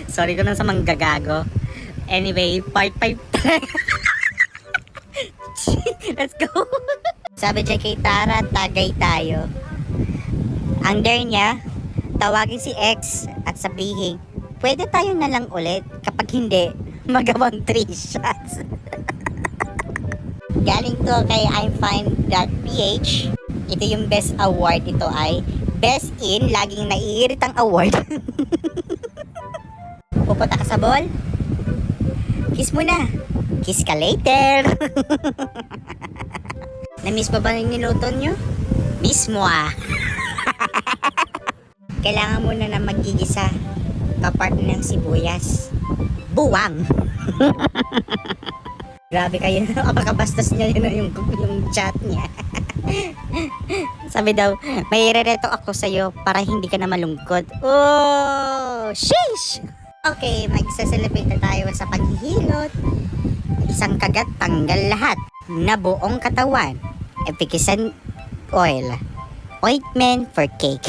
Sorry ko na sa manggagago. Anyway, part 5 Let's go. Sabi dyan kay Tara, tagay tayo. Ang dare niya, tawagin si X at sabihin, pwede tayo na lang ulit. Kapag hindi, magawang 3 shots. Galing to kay imfine.ph. Ito yung best award. Ito ay best in laging naiiritang award. Pupunta ka sa ball? Kiss mo na. Kiss ka later. Na-miss pa ba yung niluto nyo? Miss mo ah. Kailangan mo na magigisa kapart ng sibuyas. Buwang. Grabe kayo. Apakabastos niya yun yung chat niya. Sabi daw, may irereto ako sa'yo para hindi ka na malungkot. Oh, sheesh! Okay, magsa-celebrate na tayo sa paghihilot. Isang kagat, tanggal lahat. Na buong katawan. Efficacy oil. Ointment for cake.